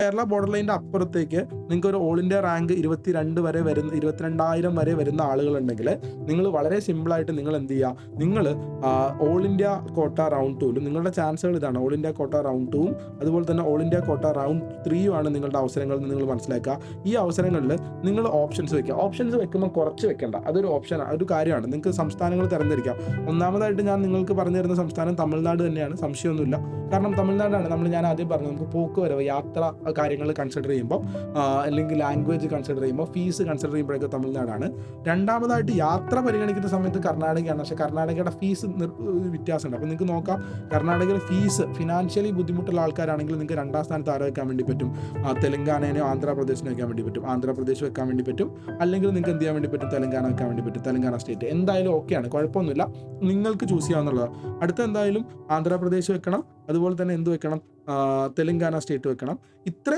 Kerala border ലൈനിൻ്റെ അപ്പുറത്തേക്ക് നിങ്ങൾക്ക് ഒരു ഓൾ ഇന്ത്യ റാങ്ക് 22,000 വരെ വരുന്ന ആളുകളുണ്ടെങ്കിൽ നിങ്ങൾ വളരെ സിമ്പിളായിട്ട് നിങ്ങൾ എന്ത് ചെയ്യുക, നിങ്ങൾ ഓൾ ഇന്ത്യ കോട്ട റൗണ്ട് 2ലും നിങ്ങളുടെ ചാൻസുകൾ ഇതാണ്. ഓൾ ഇന്ത്യ കോട്ട റൗണ്ട് 2ഉം അതുപോലെ തന്നെ ഓൾ ഇന്ത്യ കോട്ട റൗണ്ട് 3യും ആണ് നിങ്ങളുടെ അവസരങ്ങൾ എന്ന് നിങ്ങൾ മനസ്സിലാക്കുക. ഈ അവസരങ്ങളിൽ നിങ്ങൾ ഓപ്ഷൻസ് വെക്കുക. ഓപ്ഷൻസ് വെക്കുമ്പോൾ കുറച്ച് വെക്കേണ്ട, അതൊരു ഓപ്ഷൻ, ഒരു കാര്യമാണ്. നിങ്ങൾക്ക് സംസ്ഥാനങ്ങൾ തിരഞ്ഞെടുക്കാം. ഒന്നാമതായിട്ട് ഞാൻ നിങ്ങൾക്ക് പറഞ്ഞു തരുന്ന സംസ്ഥാനം തമിഴ്നാട് തന്നെയാണ്, സംശയമൊന്നുമില്ല. കാരണം തമിഴ്നാടാണ് ഞാൻ ആദ്യം പറഞ്ഞു, നമുക്ക് പോക്ക് വരവ്, യാത്ര കാര്യങ്ങൾ കൺസിഡർ ചെയ്യുമ്പോൾ, അല്ലെങ്കിൽ ലാംഗ്വേജ് കൺസിഡർ ചെയ്യുമ്പോൾ, ഫീസ് കൺസിഡർ ചെയ്യുമ്പോഴൊക്കെ തമിഴ്നാടാണ്. രണ്ടാമതായിട്ട് യാത്ര പരിഗണിക്കുന്ന സമയത്ത് കർണാടകയാണ്. പക്ഷേ കർണാടകയുടെ ഫീസ് വ്യത്യാസമുണ്ട്. അപ്പോൾ നിങ്ങൾക്ക് നോക്കാം, കർണാടകയിലെ ഫീസ് ഫിനാൻഷ്യലി ബുദ്ധിമുട്ടുള്ള ആൾക്കാരാണെങ്കിൽ നിങ്ങൾക്ക് രണ്ടാം സ്ഥാനത്ത് ആരോ വെക്കാൻ വേണ്ടി പറ്റും, തെലങ്കാനയോ ആന്ധ്രാപ്രദേശിനോ വെക്കാൻ വേണ്ടി പറ്റും, ആന്ധ്രാപ്രദേശ് വെക്കാൻ വേണ്ടി പറ്റും, അല്ലെങ്കിൽ നിങ്ങൾക്ക് എന്ത് ചെയ്യാൻ വേണ്ടി പറ്റും, തെലങ്കാന വെക്കാൻ വേണ്ടി പറ്റും, തെലങ്കാന സ്റ്റേറ്റ്. എന്തായാലും ഓക്കെയാണ്, കുഴപ്പമൊന്നുമില്ല, നിങ്ങൾക്ക് ചൂസ് ചെയ്യാവുന്നതാണ്. അടുത്ത എന്തായാലും ആന്ധ്രാപ്രദേശ് വെക്കണം, അതുപോലെ തന്നെ എന്ത് വെക്കണം, തെലങ്കാന സ്റ്റേറ്റ് വെക്കണം. ഇത്ര